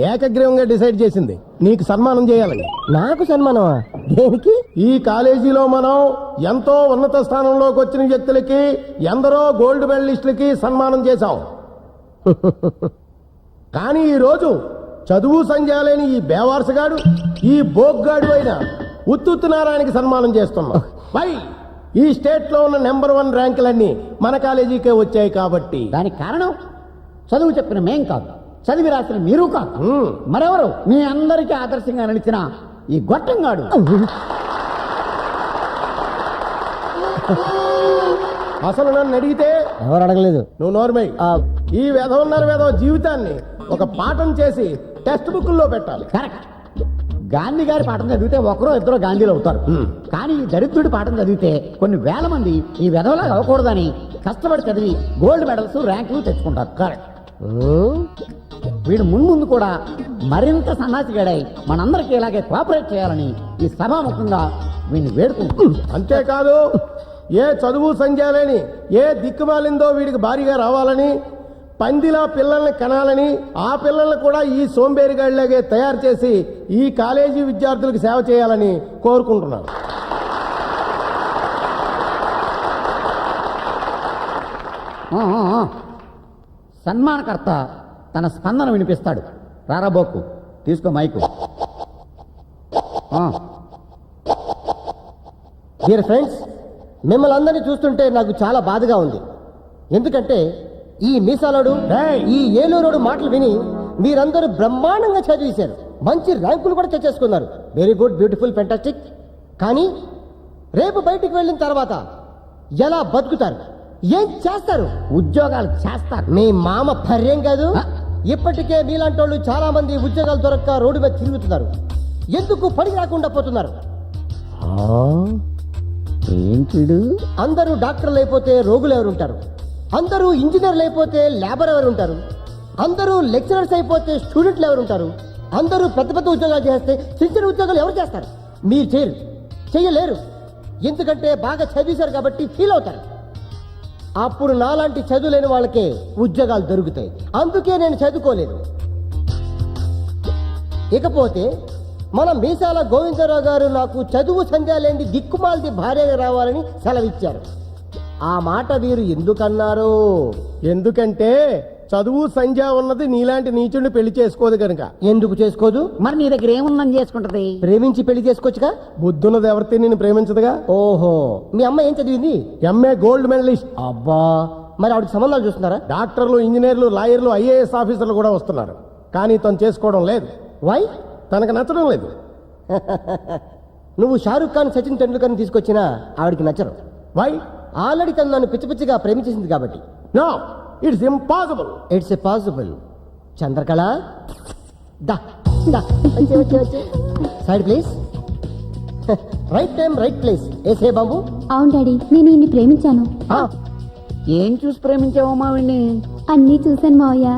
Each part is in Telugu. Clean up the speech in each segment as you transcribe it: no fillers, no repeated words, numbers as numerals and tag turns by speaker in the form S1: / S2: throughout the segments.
S1: ఏకగ్రీవంగా డిసైడ్ చేసింది నీకు సన్మానం చేయాలని.
S2: నాకు సన్మానమా? దేనికి?
S1: ఈ కాలేజీలో మనం ఎంతో ఉన్నత స్థానంలోకి వచ్చిన వ్యక్తులకి, ఎందరో గోల్డ్ మెడలిస్టులకి సన్మానం చేశాం. కానీ ఈ రోజు చదువు సంధ్యాలేని ఈ బేవార్సగాడు, ఈ బోగ్గాడు అయిన ఉత్తుత్తు నారాయణకి సన్మానం చేస్తున్నాం. పై ఈ స్టేట్ లో ఉన్న నెంబర్ 1 ర్యాంకులన్నీ మన కాలేజీకే వచ్చాయి కాబట్టి.
S2: దానికి కారణం చదువు చెప్పిన మేం కాదు, చదివి రాసిన మీరు కాదు, మరెవరు? మీ అందరికీ ఆదర్శంగా నిలిచిన ఈ గొట్టంగాడు.
S1: అసలు నన్ను అడిగితే
S2: ఎవరు అడగలేదు.
S1: నువ్వు నోర్మై. ఈ వేధ జీవితాన్ని ఒక పాఠం చేసి టెక్స్ట్ బుక్లో పెట్టాలి.
S2: కరెక్ట్. గాంధీ గారి పాఠం చదివితే ఒకరో ఇద్దరు గాంధీలు అవుతారు. కానీ ఈ దరిద్రుడి పాఠం చదివితే కొన్ని వేల మంది ఈ వెధవలా అవ్వకూడదని కష్టపడి చదివి గోల్డ్ మెడల్స్, ర్యాంకులు తెచ్చుకుంటారు. కరెక్ట్. వీడు ముందు కూడా మరింత సన్నాసిగాడై మనందరికీ ఇలాగే కోఆపరేట్ చేయాలని ఈ సభాముఖంగా వీడిని వేడుకుంటున్నాం.
S1: అంతేకాదు, ఏ చదువు సంధ్యాలేని ఏ దిక్కుమాలిందో వీడికి భారీగా రావాలని, పందిలా పిల్లల్ని కనాలని, ఆ పిల్లల్ని కూడా ఈ సోంబేరిగాడిలాగే తయారు చేసి ఈ కాలేజీ విద్యార్థులకు సేవ చేయాలని కోరుకుంటున్నాను.
S2: సన్మానకర్త తన స్పందన వినిపిస్తాడు. రారాబోకు, తీసుకో మైకు.
S3: డియర్ ఫ్రెండ్స్, మిమ్మల్ని అందరినీ చూస్తుంటే నాకు చాలా బాధగా ఉంది. ఎందుకంటే ఈ మీసాలోడు, ఈ ఏలూరోడు మాటలు విని మీరందరూ బ్రహ్మాండంగా చదివేశారు, మంచి ర్యాంకులు కూడా తెచ్చేసుకున్నారు. Very good, beautiful, fantastic. కానీ రేపు బయటికి వెళ్ళిన తర్వాత ఎలా బతుకుతారు? ఏం చేస్తారు?
S2: ఉద్యోగాలు చేస్తారు.
S3: మీ మామ పర్యం కాదు. ఇప్పటికే మీలాంటి వాళ్ళు చాలా మంది ఉద్యోగాలు దొరక్క రోడ్డు మీద తిరుగుతున్నారు. ఎందుకు పని రాకుండా పోతున్నారు?
S2: ఏంటిడు?
S3: అందరూ డాక్టర్లు అయిపోతే రోగులు ఎవరు ఉంటారు? అందరూ ఇంజనీర్లు అయిపోతే లేబర్ ఎవరు ఉంటారు? అందరూ లెక్చరర్స్ అయిపోతే స్టూడెంట్లు ఎవరు ఉంటారు? అందరూ పెద్ద పెద్ద ఉద్యోగాలు చేస్తే చిన్న చిన్న ఉద్యోగాలు ఎవరు చేస్తారు? మీరు చెయ్యలేరు. ఎందుకంటే బాగా చదివేశారు కాబట్టి ఫీల్ అవుతారు. అప్పుడు నాలాంటి చదువు లేని వాళ్ళకే ఉద్యోగాలు దొరుకుతాయి. అందుకే నేను చదువుకోలేదు. ఇకపోతే మన మీసాల గోవిందరావు గారు నాకు చదువు సంధ్యాలేంది దిక్కుమాలది భార్యగా రావాలని సెలవిచ్చారు. ఆ మాట వీరు ఎందుకన్నారు?
S1: ఎందుకంటే చదువు సంధ్య ఉన్నది నీలాంటి నీచుడిని పెళ్లి చేసుకోదు కనుక.
S3: ఎందుకు చేసుకోదు?
S2: మరి నీ దగ్గర ఏముందని చేసుకుంటది?
S3: ప్రేమించి పెళ్లి చేసుకోవచ్చుగా.
S1: బుద్ధున్నది ఎవరితే నేను ప్రేమించదుగా.
S3: ఓహో, మీ అమ్మ ఏం చదివింది?
S1: MA gold medalist.
S3: అబ్బా, మరి ఆవిడకి సంబంధాలు చూస్తున్నారా?
S1: డాక్టర్లు, ఇంజనీర్లు, లాయర్లు, ఐఏఎస్ ఆఫీసర్లు కూడా వస్తున్నారు. కానీ తను చేసుకోవడం లేదు.
S3: వై?
S1: తనకు నచ్చడం లేదు.
S3: నువ్వు షారూక్ ఖాన్, సచిన్ టెండూల్కర్ని తీసుకొచ్చినా ఆవిడికి నచ్చరు.
S1: వై?
S3: ఆల్రెడీ తను నన్ను పిచ్చి పిచ్చిగా ప్రేమించేసింది కాబట్టి.
S1: No, it's impossible.
S3: It's possible. Chandrakala, దా side please. Right time right place. ఏసే బాబు.
S4: అవును డాడీ, నేను ఈయన్ని ప్రేమించాను.
S2: ఏం చూసి ప్రేమించావో మావిని?
S4: అన్నీ చూశాను మావయ్య.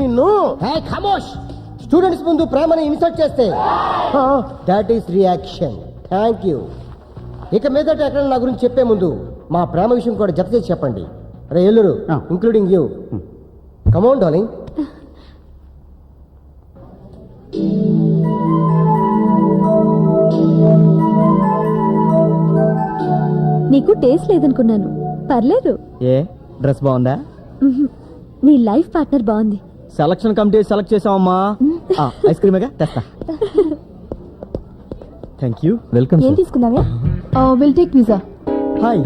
S1: నిన్ను
S3: ఖమోష్. స్టూడెంట్స్ ముందు ప్రేమని ఇన్సల్ట్ చేస్తే that is reaction. Thank you. ఇక మీదట ఎక్కడ నా గురించి చెప్పే ముందు మా ప్రేమ విషయం కూడా జత చేసి చెప్పండి. రే ఎల్లురు, ఇంక్లూడింగ్ యూ. Come on darling.
S4: నీకు టేస్ట్ లేదనుకున్నాను. పర్లేదు.
S5: ఏ డ్రెస్ బాగుందా?
S4: నీ లైఫ్ పార్ట్నర్ బాగుంది.
S5: సెలక్షన్ కమిటీ సెలెక్ట్ చేసావమ్మా. ఐస్ క్రీమేగా తెస్తా. Thank you. వెల్కమ్.
S4: ఏం తీసుకున్నావే? Will take pizza.
S5: Hi,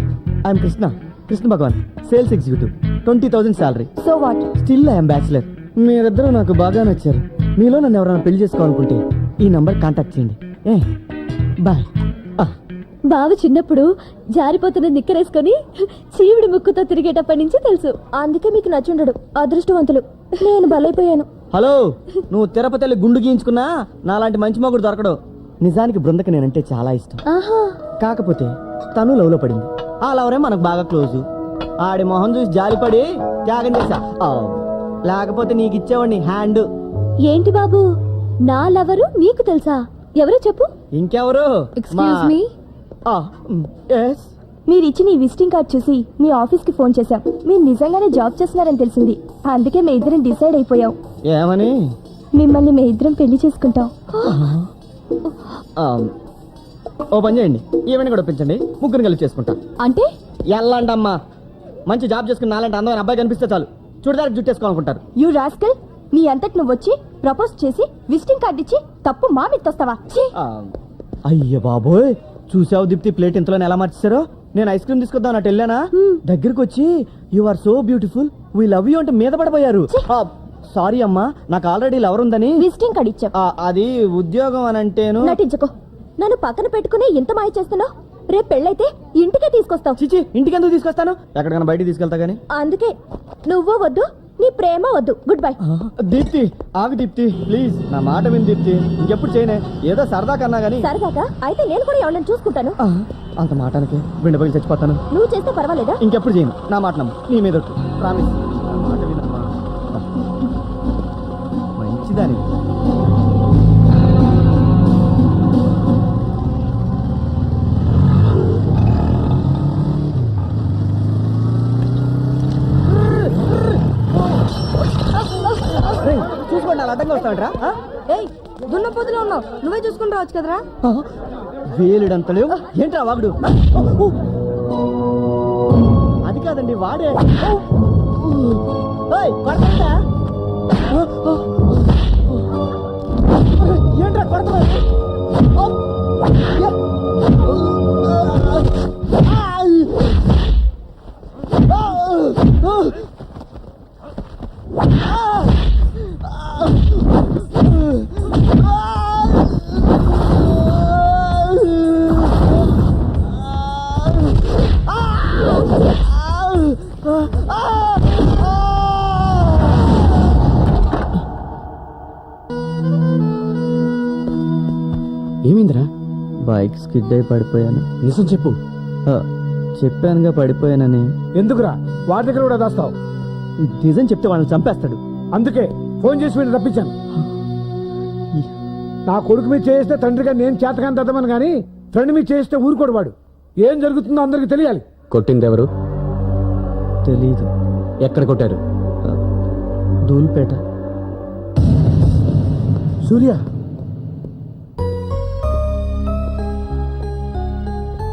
S5: I'm Krishna Bhagavan, sales executive. 20,000 salary.
S4: So what?
S5: Still I'm bachelor. మీరిద్దరూ నాకు బాగా నచ్చారు. మీలో నన్ను ఎవరైనా పెళ్లి చేసుకోవాలనుకుంటే ఈ నంబర్ కాంటాక్ట్ చేయండి. బాయ్.
S4: బావ చిన్నప్పుడు జారిపోతున్న నిక్కరేసుకొని చీవిడి ముక్కుతో తిరిగేటప్పటి నుంచి తెలుసు. అందుకే మీకు నచ్చుండడు. అదృష్టవంతులు. నేను బలైపోయాను.
S5: హలో, నువ్వు తిరుపతి గుండు గీయించుకున్నా నాలాంటి మంచి మొగుడు దొరకడు. నిజానికి బృందకి నేనంటే చాలా ఇష్టం. కాకపోతే తను లవ్ లో పడింది. ఆ లవరే మనకు బాగా క్లోజు. ఆడి మొహం చూసి జాలిపడి త్యాగం చేశా. లేకపోతే నీకు ఇచ్చేవాడిని హ్యాండ్.
S4: ఏంటి బాబు, నా లవరు నీకు తెలుసా? ఎవరో చెప్పు.
S5: ఇంకెవరు?
S4: Excuse me.
S6: మీరు ఇచ్చిన ఈ విజిటింగ్ కార్డ్ చూసి మీ ఆఫీస్ కి ఫోన్ చేశాం. మీరు నిజంగానే జాబ్ చేస్తున్నారని తెలిసింది. అందుకే మీ ఇద్దరం డిసైడ్ అయిపోయాం.
S5: ఏమని?
S6: మిమ్మల్ని మీ ఇద్దరం పెళ్లి చేసుకుంటాం.
S5: ఆ, ఓ పని చేయండి, ఈవెంట్ కూడా ఒప్పించండి, ముగ్గురు కలిసి చేసుకుంటా.
S6: అంటే
S5: ఎల్లండి అమ్మా, మంచి జాబ్ చేసుకుని నాలంటే అందమైన అబ్బాయి కనిపిస్తే చాలు చూడదానికి జుట్టేసుకోవాలనుకుంటారు.
S6: యు రాస్కల్, నీ అంతటి నువ్వు వచ్చి ప్రపోజ్ చేసి విజిటింగ్ కార్డు ఇచ్చి తప్పు మా మీద తోస్తావా? ఛీ!
S5: అయ్య బాబోయ్, చూసావు దీప్తి ప్లేట్ ఇంతలో ఎలా మార్చేశారో. నేను ఐస్ క్రీమ్ తీసుకొద్దాం అన్నట్టు వెళ్ళానా, దగ్గరికి వచ్చి you are so beautiful, we love you అంటే మీద పడిపోయారు. సారీ అమ్మా, నాకు ఆల్రెడీ లవర్ ఉందని.
S6: విజిటింగ్ కార్డు ఇచ్చావు.
S5: అది ఉద్యోగం అని అంటేను.
S6: నటించుకో, నన్ను పక్కన పెట్టుకుని ఇంత మాయ చేస్తున్నావు. రేపు పెళ్ళైతే ఇంటికే తీసుకొస్తావు.
S5: చిచి, ఇంటికి ఎందుకు తీసుకొస్తాను, ఎక్కడికైనా బయటికి తీసుకెళ్తా గానీ.
S6: అందుకే నువ్వు వద్దు, నీ ప్రేమ వద్దు. Good bye.
S5: దీప్తి ఆగు దీప్తి, ప్లీజ్ నా మాట విని దీప్తి, ఇంకెప్పుడు చేయనే, ఏదో సరదా కన్నా గానీ.
S6: సరదాగా అయితే నేను కూడా ఎవరైనా చూసుకుంటాను.
S5: అంత మాటానికి బిండపల్లి చచ్చిపోతాను.
S6: నువ్వు చేస్తే పర్వాలేదా?
S5: ఇంకెప్పుడు చేయను, నా మాట నమ్ము, నీ మీద ప్రామిస్. మాట వినమ్మా, మంచిదాని. చూసుకోండి, అలా అడ్డంగా వస్తాంట్రా.
S6: ఏయ్, దున్నపోతులో ఉన్నావు, నువ్వే చూసుకుని రావచ్చు కదరా.
S5: వేలుడంత లేవు ఏంట్రా వాగుడు. అది కాదండి, వాడే. ఏయ్, కొడతాడా? ఏంట్రా కొడతా?
S7: ఏమైందిరా?
S5: బైక్ స్కిడ్ అయి పడిపోయాను.
S7: నిజం చెప్పు.
S5: చెప్పానుగా పడిపోయానని.
S1: ఎందుకురా వాడి దగ్గర కూడా దాస్తావు?
S5: నిజం చెప్తే వాళ్ళని చంపేస్తాడు.
S1: అందుకే ఫోన్ చేసి వీళ్ళు రప్పించాను. నా కొడుకు మీద చేస్తే తండ్రిగా నేను చేతకాని తద్దమని కానీ ఫ్రెండ్ మీద చేస్తే ఊరుకోడు వాడు. ఏం జరుగుతుందో అందరికి తెలియాలి.
S7: కొట్టింది ఎవరు?
S5: తెలీదు.
S7: ఎక్కడ కొట్టారు?
S5: ధూల్పేట.
S1: సూర్య,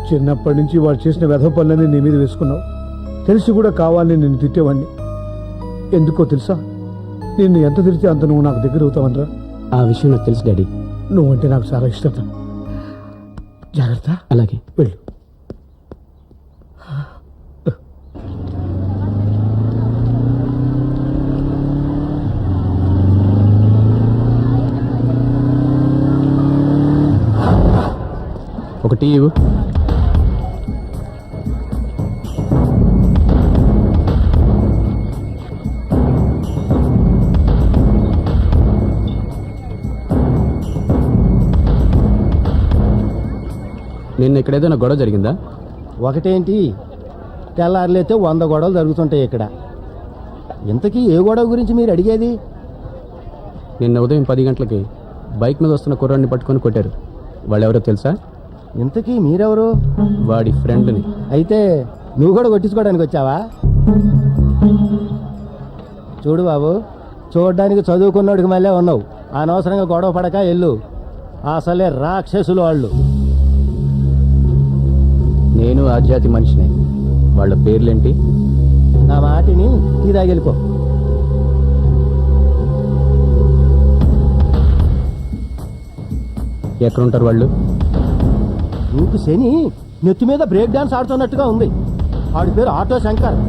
S1: చిన్నప్పటి నుంచి వాడు చేసిన వెధవ పనులన్నీ నీ మీద వేసుకున్నావు. తెలిసి కూడా కావాలని నిన్ను తిట్టేవాడిని. ఎందుకో తెలుసా, నిన్ను ఎంత తిరిగితే అంత నువ్వు నాకు దగ్గర అవుతావనరా.
S7: ఆ విషయం నాకు తెలుసు డాడీ.
S1: నువ్వంటే నాకు చాలా ఇష్టం. జాగ్రత్త.
S7: అలాగే.
S1: వెళ్ళు.
S7: ఒక టీ ఇవ్వు. నిన్న ఇక్కడ ఏదైనా గొడవ జరిగిందా?
S1: ఒకటేంటి, తెల్లారులైతే 100 గొడవలు జరుగుతుంటాయి ఇక్కడ. ఇంతకీ ఏ గొడవ గురించి మీరు అడిగేది?
S7: నిన్న ఉదయం 10 గంటలకి బైక్ మీద వస్తున్న కుర్రాడిని పట్టుకొని కొట్టారు. వాళ్ళెవరో తెలుసా?
S1: ఇంతకీ మీరెవరు?
S7: వాడి ఫ్రెండ్ని.
S1: అయితే నువ్వు కూడా కొట్టించుకోవడానికి వచ్చావా? చూడు బాబు, చూడడానికి చదువుకున్నోడికి మళ్ళీ ఉన్నావు. అనవసరంగా గొడవ పడక ఎల్లు. అసలే రాక్షసులు వాళ్ళు.
S7: నేను ఆ జాతి మనిషిని. వాళ్ళ పేర్లేంటి?
S1: నా మాటిని ఇదాగెళ్ళిపో.
S7: ఎక్కడుంటారు వాళ్ళు?
S1: నీకు శని నెత్తి మీద బ్రేక్ డాన్స్ ఆడుతున్నట్టుగా ఉంది. ఆడి పేరు ఆటో శంకర్.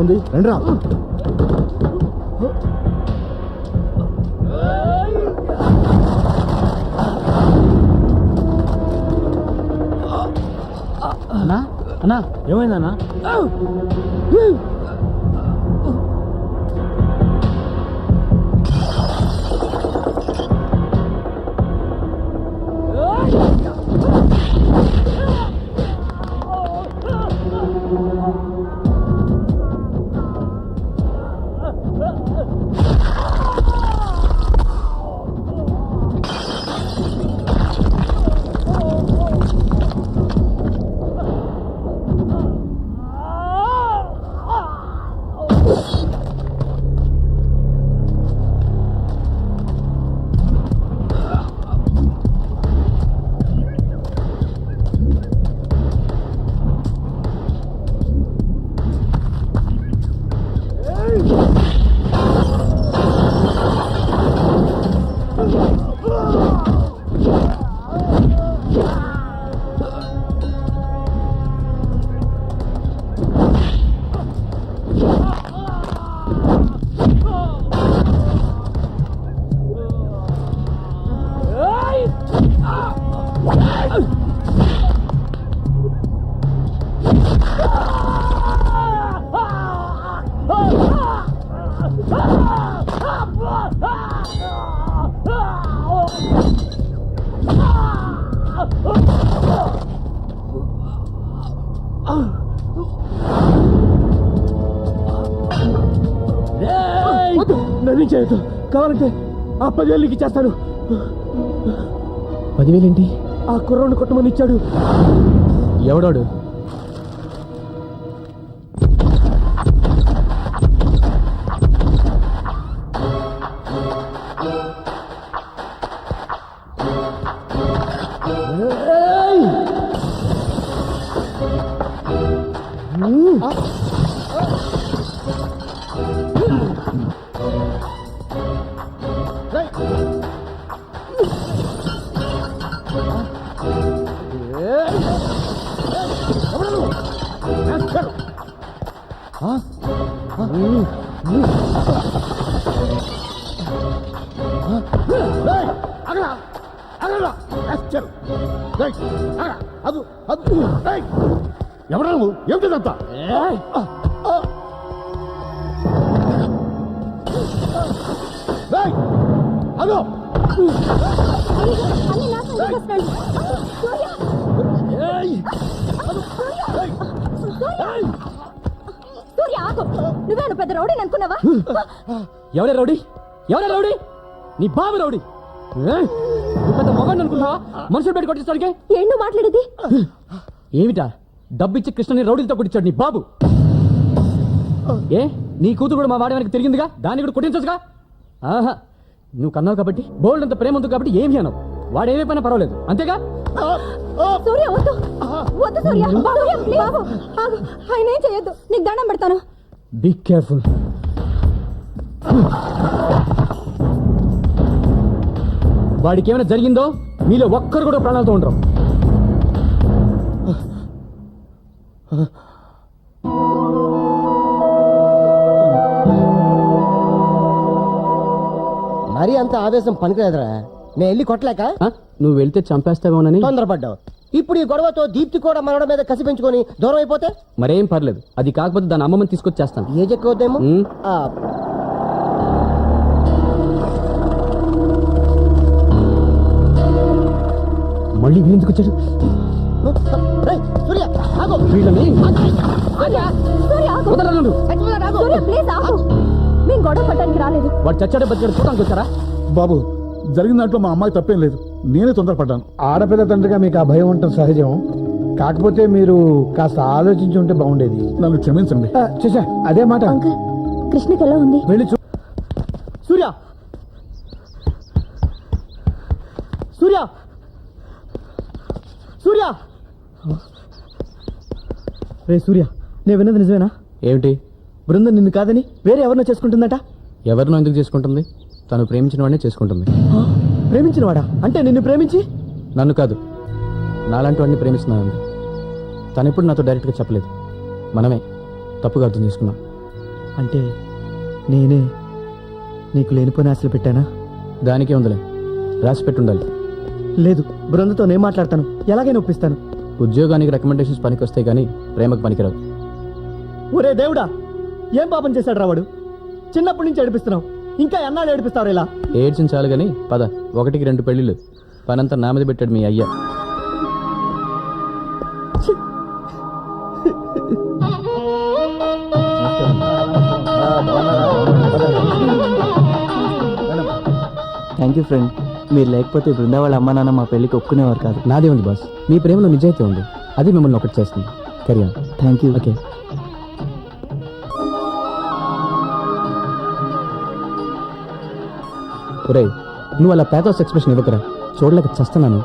S1: ఉంది రండి రా.
S7: అన్నా అన్నా ఏమైందన్నా?
S1: నన్ను చేయొద్దు, కావాలంటే ఆ 10,000 నీకు ఇచ్చేస్తాను.
S7: 10,000 ఏంటి?
S1: ఆ కుర్రోడ్ని కొట్టమని ఇచ్చాడు.
S7: ఎవడాడు?
S1: ఎవడా నువ్వు? ఏమిటిదంతా? అదో
S6: సూర్య ఆగు, నువ్వేను పెద్ద రౌడీ అనుకున్నావా?
S7: ఎవరే రౌడీ? ఎవరే రౌడీ? నీ బాబు రౌడీ. నువ్వు పెద్ద మొగాడిని అనుకున్నావా? మనుషులు పెట్టి కొట్టిస్తాడికే.
S6: ఏంటో మాట్లాడేది?
S7: ఏమిటా? డబ్బిచ్చి కృష్ణని రౌడీలతో కొట్టించాడు నీ బాబు. ఏ నీ కూతురు కూడా మా వాడి వెనక తిరిగిందిగా, దాన్ని కూడా కొట్టించొచ్చుగా. ఆహా, నువ్వు కన్నావు కాబట్టి, బోల్డ్ అంత ప్రేమ ఉంది కాబట్టి ఏమి అన్నావు. వాడు ఏమైపోయినా పర్వాలేదు, అంతేగా?
S6: సూర్య వద్దు, వద్దు సూర్య, సూర్య ప్లీజ్ ఆగు, ఆగు, ఆయన ఏం చేయొద్దు, నీకు దండం పెడతాను.
S7: Be careful. వాడికి ఏమైనా జరిగిందో మీలో ఒక్కరు కూడా ప్రాణాలతో ఉండరు.
S3: మరీ అంత ఆవేశం పనికిలేదురా. నేను వెళ్ళి కొట్టలేక
S7: ఆ? నువ్వు వెళ్తే చంపేస్తావేమోనని.
S3: తొందరపడ్డావు. ఇప్పుడు ఈ గొడవతో దీప్తి కూడా మనోడ మీద కసి పెంచుకొని దూరం అయిపోతే
S7: మరేం పర్లేదు, అది కాకపోతే దాని అమ్మమ్మని తీసుకొచ్చేస్తాను.
S3: ఏజ్ ఎక్కువ అవుతాయేమో.
S7: ఉమ్. మళ్ళీ వీళ్ళెందుకు వచ్చాడు?
S3: రేయ్, సూర్య ఆగు.
S7: వీళ్ళని
S6: సూర్య, సూర్య ఆగు.
S7: వదలను.
S6: సూర్య ప్లీజ్ ఆగు, మేము గొడవ పట్టడానికి రాలేదు.
S7: వాడు చచ్చాడే బతికాడు చూడడానికి వచ్చారా?
S8: బాబు, జరిగిన దాంట్లో మా అమ్మాయి తప్పేం లేదు. నేనే తొందరపడ్డాను.
S1: ఆడపిల్ల తండ్రిగా మీకు ఆ భయం ఉండటం సహజం. కాకపోతే మీరు కాస్త ఆలోచించి ఉంటే బాగుండేది.
S8: నన్ను క్షమించండి.
S1: చేసా అదే మాట.
S6: అంకుల్, కృష్ణకి ఎలా ఉంది?
S1: వెళ్ళి
S5: సూర్య, సూర్య, సూర్య. రే సూర్య, నేను విన్నది నిజమేనా?
S7: ఏమిటి?
S5: బృందం నిన్ను కాదని వేరే ఎవరినో చేసుకుంటుందట.
S7: ఎవరినో ఎందుకు చేసుకుంటుంది? తను ప్రేమించిన వాడినే చేసుకుంటుంది.
S5: ప్రేమించినవాడా? అంటే నిన్ను ప్రేమించి?
S7: నన్ను కాదు, నాలాంటి వాడిని ప్రేమిస్తున్నాను. తను ఎప్పుడు నాతో డైరెక్ట్గా చెప్పలేదు. మనమే తప్పుగా అర్థం చేసుకున్నాం.
S5: అంటే నేనే నీకు లేనిపోయిన ఆశలు పెట్టానా?
S7: దానికే ఉందిలే, రాసి పెట్టుండాలి.
S5: లేదు, బృందతో నేను మాట్లాడతాను, ఎలాగైనా ఒప్పిస్తాను.
S7: ఉద్యోగానికి రికమెండేషన్స్ పనికి వస్తాయి కానీ ప్రేమకు పనికిరావు.
S5: ఒరే దేవుడా, ఏం పాపం చేశాడు రావాడు? చిన్నప్పటి నుంచి ఏడిపిస్తున్నావు, ఇంకా ఎన్నాళ్ళు ఏడిపిస్తావు ఇలా?
S7: ఏడ్చించాలి కానీ పద, 1కి 2 పెళ్ళిళ్ళు. పనంతా నా మీద పెట్టాడు మీ అయ్య.
S5: Thank you friend. మీరు లేకపోతే బృందా వాళ్ళ అమ్మ నాన్న మా పెళ్ళికి ఒప్పుకునేవారు కాదు.
S7: నాదే ఉంది బాస్, మీ ప్రేమలో నిజాయితీ ఉంది, అది మిమ్మల్ని ఒకటి చేస్తుంది. కెరియర్.
S5: Thank you.
S7: ఓకే. ఒరే, నువ్వు అలా పేథోస్ ఎక్స్ప్రెషన్ ఇవ్వకరా, చూడలేక చస్తున్నాను.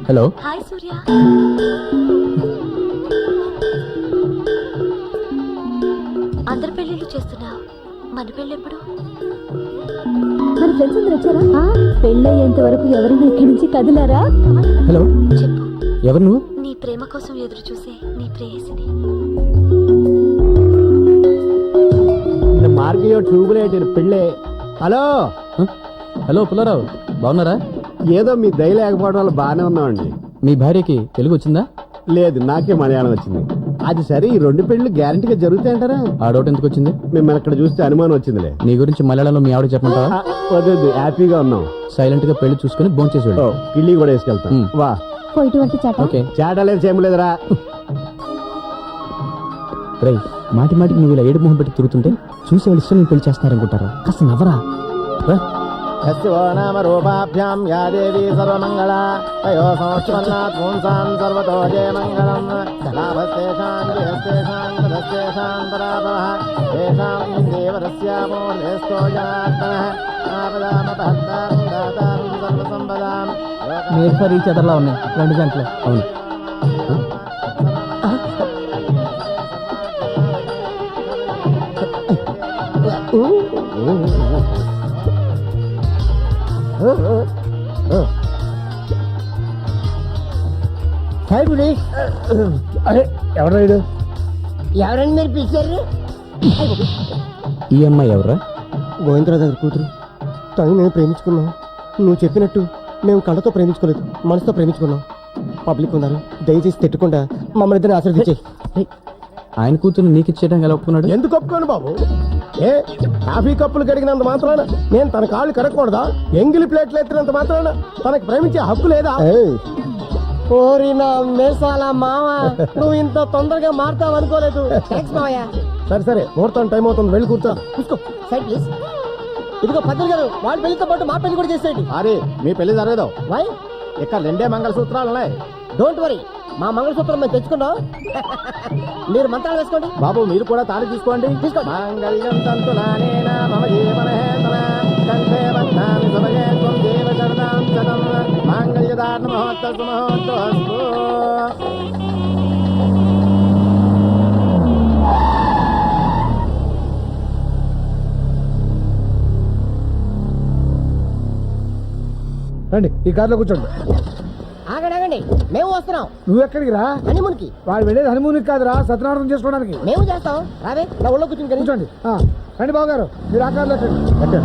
S7: హలో.
S4: హాయ్ సూర్య. అందరి పెళ్ళిళ్ళు చేస్తున్నావు, మన పెళ్ళి ఎప్పుడు? మన ఫ్రెండ్స్ అందరు వచ్చారా? పెళ్ళయ్యేంత వరకు ఎవరైనా ఇక్కడి నుంచి కదిలారా?
S7: హలో,
S4: చెప్పు.
S7: ఎవరు నువ్వు?
S4: నీ ప్రేమ కోసం ఎదురు చూసే నీ ప్రేయసిని.
S1: మార్గయో ట్యూబ్లైట్ పెళ్ళే. హలో.
S7: హలో పుల్లారావు, బాగున్నారా?
S1: ఏదో మీ దయ లేకపోవడం వల్ల బాగానే ఉన్నామండి.
S7: మీ భార్యకి తెలుగు వచ్చిందా?
S1: లేదు, నాకే మలయాళం వచ్చింది. అది సరే, ఈ 2 పెళ్లి గ్యారంటీగా జరుగుతాయంటారా?
S7: ఆ డౌట్ ఎందుకు వచ్చింది?
S1: మిమ్మల్ని అక్కడ చూస్తే అనుమానం వచ్చిందిలే.
S7: నీ గురించి మలయాళంలో మీ ఆవిడ చెప్పమంటావా?
S1: వద్దు, హ్యాపీగా ఉన్నాం.
S7: సైలెంట్ గా పెళ్లి చూసుకుని భోంచేసి చేసి వెళ్ళు.
S1: కిళ్ళి కూడా వేసుకెళ్తాం. వా.
S4: ఇటువంటి చట.
S7: ఓకే.
S1: చేటలేదు, చేయలేదురా.
S7: రై, మాటి మాటికి నువ్వు ఇలా ఏడు మొహం పెట్టి తిరుగుతుంటే చూసే వాళ్ళు ఇష్టం పెళ్లి చేస్తున్నారనుకుంటారా? కాస్త నవ్వరా.
S1: యస్యో నామ రూపాభ్యాం యా దేవీ సర్వమంగళ తయో సంవత్సరాత్ పుంసాం సర్వతో జయమంగళం లాభస్తేషాం జయస్తేషాం తదస్తేషాం పరాపరః తేషాం దేవరస్యామూర్ధేస్తో జనార్దనః ఆపదామపహర్తారం దాతారం సర్వసంపదాం.
S5: మీరు ఫర్ ఈచ్ అదర్లా ఉన్నాయి 2 గంటలు.
S7: అవును.
S1: ఎవరైడు?
S3: ఎవరండి మీరు పిలిచారు?
S7: ఈ అమ్మాయి ఎవరా?
S3: గోవిందరావు దగ్గర కూతురు. తను నేను ప్రేమించుకున్నాం. నువ్వు చెప్పినట్టు మేము కళ్ళతో ప్రేమించుకోలేదు, మనసుతో ప్రేమించుకున్నాం. పబ్లిక్ ఉన్నారు, దయచేసి తిట్టకుండా మమ్మల్ని ఇద్దరిని ఆశీర్వదించే.
S7: ఆయన కూతురు నీకు ఇచ్చేయడానికి ఎలా ఒప్పుకున్నాడు?
S1: ఎందుకు ఒప్పుకోను బాబు? ఏ కాఫీ కప్పులు కడిగినంత మాత్రాన నేను తన కాళ్ళు కడగకూడదా? ఎంగిలి ప్లేట్లు ఎత్తినంత మాత్రాన తనకు ప్రేమించే హక్కు లేదా? ఓరి నా మేసాల మామ, నువ్వు ఇంత తొందరగా మారుతావు అనుకోలేదు. సరే సరే, ముహూర్తం టైం అవుతుంది, వెళ్ళి కూర్చో.
S3: తీసుకో సైడ్ ప్లీజ్. ఇదిగో పద్దులు గారు, వాళ్ళ పెళ్లితో పాటు మా పెళ్లి కూడా చేసేయండి.
S1: అరే, మీ పెళ్లి జరగదు.
S3: వై?
S1: ఇక్కడ 2 మంగళసూత్రాలు ఉన్నాయి.
S3: డోంట్ వరీ, మా మంగళసూత్రం మేము తెచ్చుకున్నాం. మీరు మంత్రాలు వేసుకోండి.
S1: బాబు, మీరు కూడా తాళి తీసుకోండి.
S3: తీసుకోండి.
S1: మాంగళ్యం తంతునానేన మమ జీవనహేతన కంఠే బధ్నామి సమయే త్వం దేవ శరదాం శతం మాంగళ్యదార్ణ మహోత్తస్తు మహోత్తస్తు. రండి, ఈ కార్లో కూర్చోండి.
S3: ఆగండి ఆగండి, మేము వస్తున్నాం.
S1: నువ్వు ఎక్కడికి రా?
S3: హనీమూన్కి.
S1: వాళ్ళు వెళ్ళేది హనీమూన్కి కాదురా, సత్యనారాయణ చేసుకోవడానికి.
S3: మేము చేస్తాం, రావే నా ఒళ్ళో కూర్చుని
S1: కూర్చోండి. రండి బాబు గారు, మీరు ఆ కార్లో ఎక్కండి.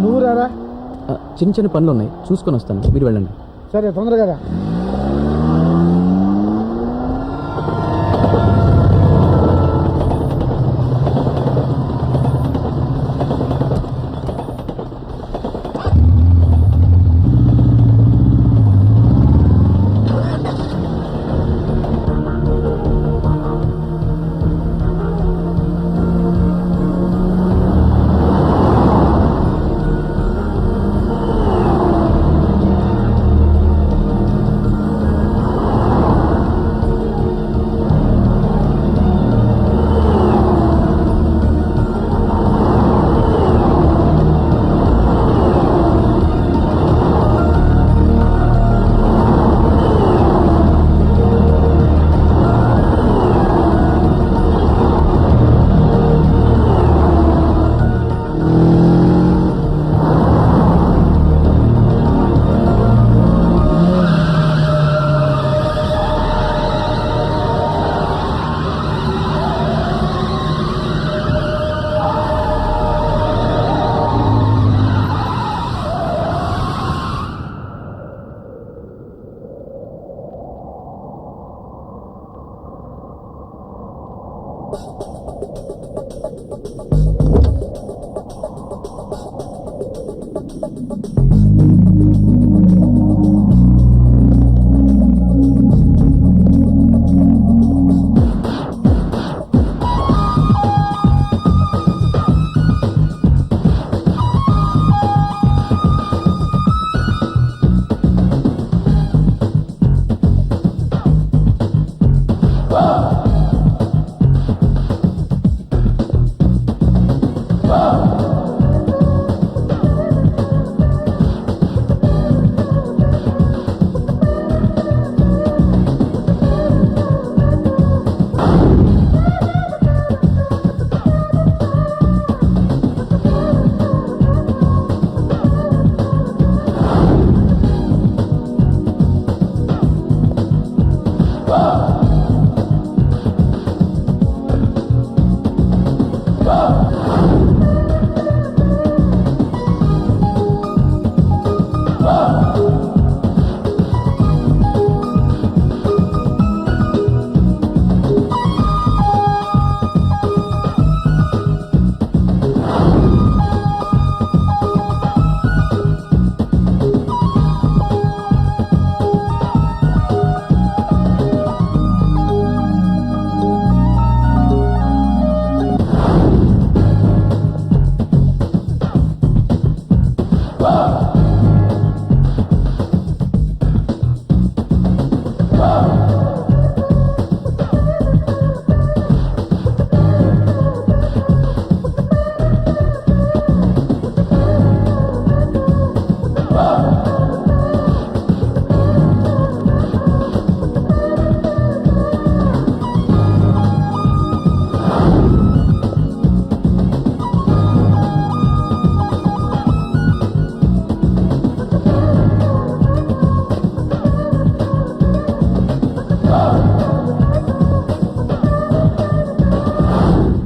S1: నువ్వు రారా?
S7: చిన్న చిన్న పనులు ఉన్నాయి, చూసుకొని వస్తాను, మీరు వెళ్ళండి.
S1: సరే, తొందరగా రా.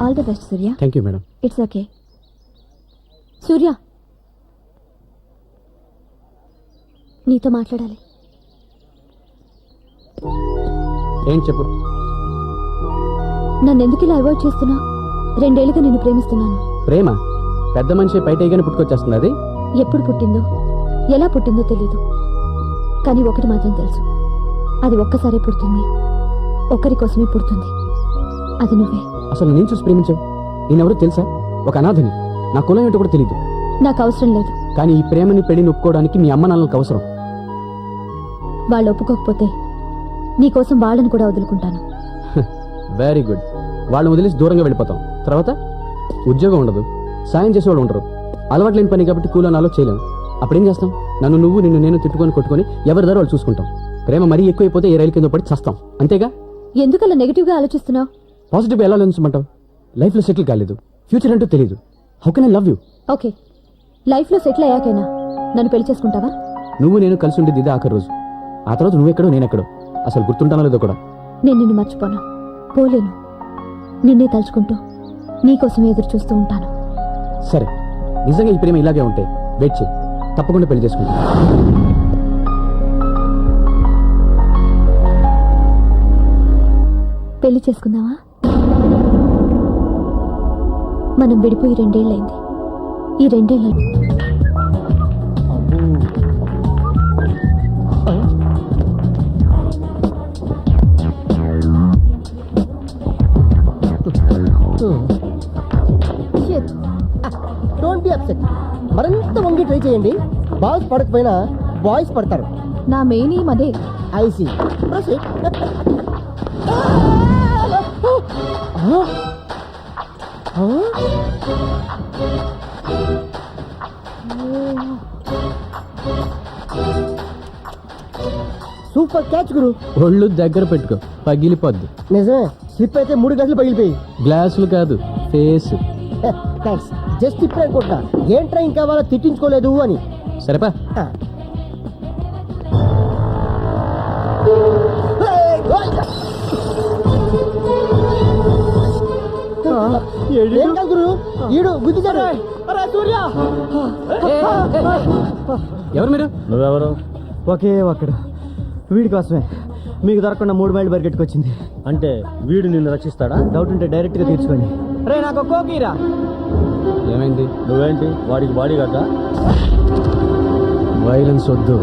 S4: All the best Surya.
S7: Thank you madam.
S4: It's okay. Surya, నీతో మాట్లాడాలి.
S7: ఏం చెప్పు.
S4: నన్ను ఎందుకు ఇలా అవాయిడ్ చేస్తున్నా? 2 ఏళ్ళుగా నిన్ను ప్రేమిస్తున్నాను.
S7: ప్రేమ పెద్ద మనిషి బయటగానే పుట్టుకొచ్చేస్తుంది. అది
S4: ఎప్పుడు పుట్టిందో ఎలా పుట్టిందో తెలీదు, కానీ ఒకటి మాత్రం తెలుసు, అది ఒక్కసారే పుడుతుంది, ఒక్కరి కోసమే పుడుతుంది, అది నువ్వే.
S7: అసలు నేను చూసి ప్రేమించావు. నేనెవరో తెలుసా? ఒక అనాథని. నా కులం ఏంటో కూడా తెలీదు.
S4: నాకు అవసరం లేదు.
S7: కానీ ఈ ప్రేమని పెళ్లిని ఒప్పుకోవడానికి మీ అమ్మ నాన్నలకు అవసరం.
S4: వాళ్ళు ఒప్పుకోకపోతే నీకోసం వాళ్ళని కూడా వదులుకుంటాను.
S7: Very good. వాళ్ళని వదిలేసి దూరంగా వెళ్ళిపోతాం. తర్వాత ఉద్యోగం ఉండదు, సాయం చేసేవాళ్ళు ఉండరు, అలవాటు లేని పని కాబట్టి కూలనాలో చేయలేం. అప్పుడేం చేస్తాం? నిన్ను నేను తిట్టుకొని కొట్టుకొని ఎవరి దారి వాళ్ళు చూసుకుంటాం. ప్రేమ మరీ ఎక్కువైపోతే ఏ రైలు కింద పడి చస్తాం. అంతేగా?
S4: ఎందుకలా నెగిటివ్ గా ఆలోచిస్తున్నావు?
S7: పాజిటివ్గా ఎలా ఆలోచించమంటావు? లైఫ్లో సెటిల్ కాలేదు, ఫ్యూచర్ అంటూ తెలియదు. How can I love you?
S4: Okay, life లో సెటిల్ అయ్యాకైనా నన్ను పెళ్లి చేసుకుంటావా?
S7: నువ్వు నేను కలిసి ఉండేది ఇదే ఆఖరి రోజు. ఆ తర్వాత నువ్వెక్కడో నేనెక్కడో. అసలు గుర్తుంటానో లేదో కూడా.
S4: నేను నిన్ను మర్చిపోను, పోలేను. నిన్నే తలుచుకుంటూ నీకోసమే ఎదురు చూస్తూ ఉంటాను.
S7: సరే, నిజంగా ఈ ప్రేమ ఇలాగే ఉంటే వెయిట్ చేయి, తప్పకుండా పెళ్లి చేసుకుంటా.
S4: పెళ్లి చేసుకుందావా? మనం విడిపోయి 2 ఏళ్ళైంది. ఈ 2 ఏళ్ళ
S3: డోంట్ బి అప్సెట్. మరింత వంగి ట్రై చేయండి. బాల్స్ పడకపోయినా బాయ్స్ పడతారు.
S4: నా మెయిన్ ఈ మదే.
S3: ఐసి సూపర్ క్యాచ్ గురు.
S7: ఒళ్ళు దగ్గర పెట్టుకో, పగిలిపోద్ది.
S3: నిజమే, స్లిప్ అయితే 3 గ్లాసులు పగిలిపోయి.
S7: గ్లాసులు కాదు, ఫేస్.
S3: థ్యాంక్స్. జస్ట్ ఇప్పుడు అనుకుంటున్నా ఏంట్రా ఇంకా వాళ్ళ తిట్టించుకోలేదు అని.
S7: సరేపా.
S3: ఏం కాదు గురు, ఈడు గుద్దిచాడు. సూర్య,
S7: ఎవరు మీరు?
S5: నువ్వెవరు? ఒకే ఒక్కడు వీడి కోసమే మీకు దొరకకుండా 3 మైళ్ళు పరిగెట్టుకొచ్చింది.
S7: అంటే వీడు నిన్ను రక్షిస్తాడా?
S5: డౌట్ ఉంటే డైరెక్ట్గా తీర్చుకోండి. రే నాకు కోకీరా.
S7: ఏమైంది?
S8: నువ్వేంటి వాడికి బాడీ గడ్డా?
S7: వైలెన్స్ వద్దు.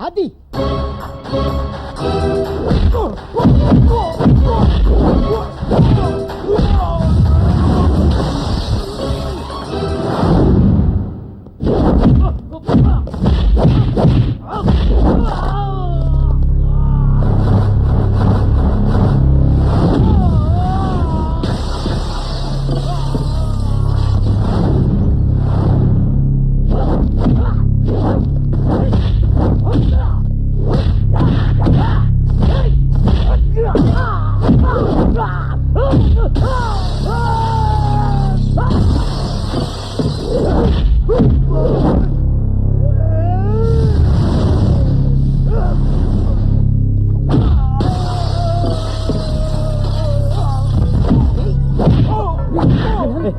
S3: అది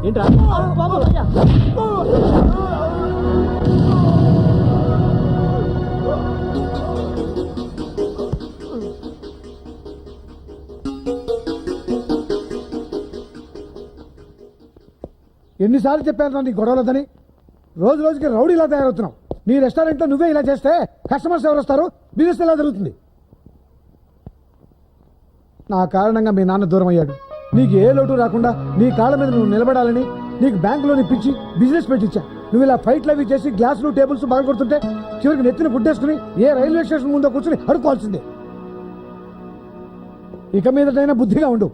S5: ఏంట్రా?
S8: ఎన్నిసార్లు చెప్పాను నీ గొడవలదని? రోజు రోజుకి రౌడీలా తయారవుతున్నావు. నీ రెస్టారెంట్లో నువ్వే ఇలా చేస్తే కస్టమర్స్ ఎవరు వస్తారు? బిజినెస్ ఎలా జరుగుతుంది? నా కారణంగా మీ నాన్న దూరం అయ్యాడు. నీకు ఏ లోటు రాకుండా నీ కాళ్ళ మీద నువ్వు నిలబడాలని నీకు బ్యాంకులోని పిచ్చి బిజినెస్ పెట్టించా. నువ్వు ఇలా ఫైట్లు అవి చేసి గ్లాసులు టేబుల్స్ బాగా కొడుతుంటే చివరికి నెత్తిన గుడ్డేసుకుని ఏ రైల్వే స్టేషన్ ముందో కూర్చుని అడుకోవాల్సిందే. ఇక మీదటైనా బుద్ధిగా ఉండు.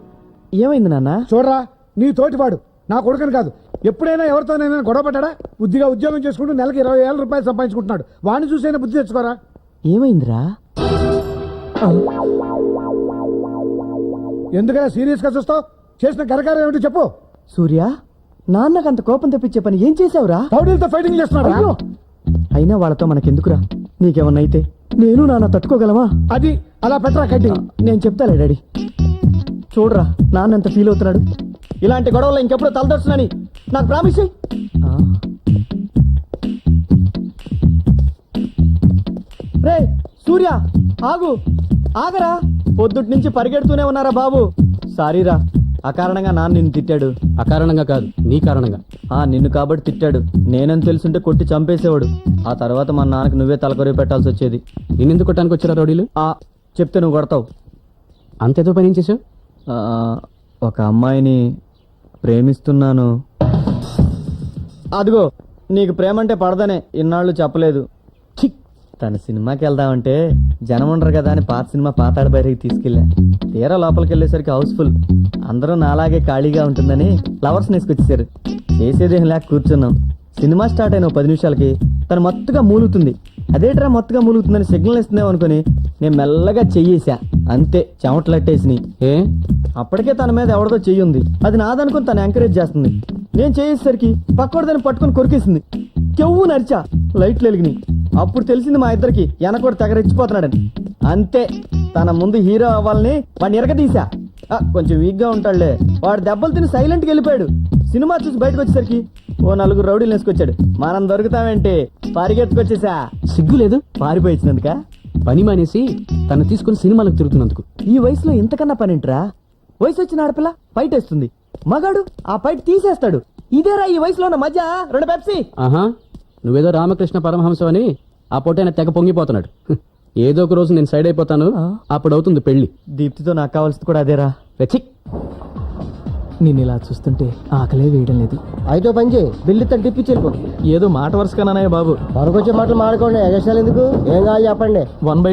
S5: ఏమైంది నాన్న?
S8: చూడరా, నీ తోటివాడు నా కొడుకని కాదు, ఎప్పుడైనా ఎవరితోనైనా గొడవ పడ్డా బుద్ధిగా ఉద్యోగం చేసుకుంటూ నెలకి 20,000 రూపాయలు సంపాదించుకుంటున్నాడు. వాడిని చూసైనా బుద్ధి తెచ్చుకోరా.
S5: ఏమైందిరా?
S8: ఎందుకైనా సీరియస్ గా చూస్తావు? చేసిన కరకారం ఏమిటి చెప్పు.
S5: సూర్య, నాన్నకు అంత కోపం తెప్పించే పని ఏం చేసావురా?
S8: రౌడీలతో ఫైటింగ్ చేస్తున్నాడు.
S5: అయ్యో! అయినా వాళ్ళతో మనకెందుకురా? నీకేమన్నా అయితే నేను నాన్న తట్టుకోగలమా?
S8: అది అలా పెట్టరా కట్టి.
S5: నేను చెప్తాలే డాడీ. చూడరా నాన్న ఎంత ఫీల్ అవుతున్నాడు. ఇలాంటి గొడవలో ఇంకెప్పుడు తలదొచ్చునని నాకు ప్రామిస్ చెయ్యి. రే సూర్య, ఆగు, ఆగరా. పొద్దుటి నుంచి పరిగెడుతూనే ఉన్నారా బాబు. సారీరా, అకారణంగా నాన్న నిన్ను తిట్టాడు.
S7: అకారణంగా కాదు, నీ కారణంగా.
S5: నిన్ను కాబట్టి తిట్టాడు. నేనని తెలుసుంటే కొట్టి చంపేసేవాడు. ఆ తర్వాత మా నాన్నకు నువ్వే తలకొరి పెట్టాల్సి వచ్చేది.
S7: నిన్నెందుకు కొట్టడానికి వచ్చారా రౌడీలు?
S5: చెప్తే నువ్వు కొడతావు.
S7: అంతేదో పని ఏం చేసావు?
S5: ఒక అమ్మాయిని ప్రేమిస్తున్నాను. అదిగో నీకు ప్రేమంటే పడదనే ఇన్నాళ్ళు చెప్పలేదు. తన సినిమాకి వెళ్దామంటే జనం ఉండరు కదా అని పాత సినిమా పాతాడు బయటికి తీసుకెళ్ళా. తీరా లోపలికి వెళ్ళేసరికి హౌస్ఫుల్. అందరూ నాలాగే ఖాళీగా ఉంటుందని లవర్స్ నేసుకొచ్చేసారు. చేసేదేం లేక కూర్చున్నాం. సినిమా స్టార్ట్ అయిన 10 నిమిషాలకి తను మత్తుగా మూలుగుతుంది. అదేట్రా మత్తుగా మూలుగుతుందని సిగ్నల్ ఇస్తుందేమో అనుకుని నేను మెల్లగా చెయ్యేసా. అంతే, చెమటలట్టేసి.
S7: ఏ
S5: అప్పటికే తన మీద ఎవరిదో చెయ్యి ఉంది. అది నాదనుకుని తను ఎంకరేజ్ చేస్తుంది. నేను చేసేసరికి పక్కోడు దాన్ని పట్టుకొని కొరికేసింది. కెవ్వు నరిచా, లైట్లు వెలిగినాయి. అప్పుడు తెలిసింది మా ఇద్దరికి వెనకోడు తెగరెచ్చిపోతున్నాడని. అంతే, తన ముందు హీరో అవ్వాలని వాడిని ఎరగదీశా. కొంచెం వీక్ గా ఉంటాడులే. వాడు దెబ్బలు తిని సైలెంట్ గా వెళ్ళిపోయాడు. సినిమా చూసి బయటకు వచ్చేసరికి ఓ 4 రౌడీలు వేసుకొచ్చాడు. మనం దొరుకుతామేంటి, పరిగెత్తుకొచ్చేసా.
S7: సిగ్గు లేదు?
S5: పారిపోయి ఇచ్చినందుక
S7: పని మానేసి తను తీసుకుని సినిమాలకు తిరుగుతున్నందుకు.
S5: ఈ వయసులో ఇంతకన్నా పనింట్రా? వయసు వచ్చిన ఆడపిల్ల ఫైట్ వేస్తుంది, మగాడు ఆ ఫైట్ తీసేస్తాడు. ఇదేరా ఈ వయసులో ఉన్న మధ్య. 2 పెప్సీ.
S7: ఆహా, నువ్వేదో రామకృష్ణ పరమహంసం అని ఆ పొట్టైన తెగ పొంగిపోతున్నాడు. ఏదో ఒక రోజు నేను సైడ్ అయిపోతాను, అప్పుడు అవుతుంది పెళ్లి.
S5: దీప్తితో నాకు కావాల్సింది కూడా అదేరా.
S7: వెచ్చి, నేను ఇలా చూస్తుంటే ఆకలే వేయడం లేదు.
S3: అయితే పని చేయి, బిల్లు తను టిప్పించి వెళ్ళిపో.
S5: ఏదో మాట వరుసగానన్నాయా బాబు.
S3: మరొకొచ్చే మాటలు మాడుకోండి, ఎగస్ట్రాలు ఎందుకు? ఏం కావాలి చెప్పండి.
S5: 1/2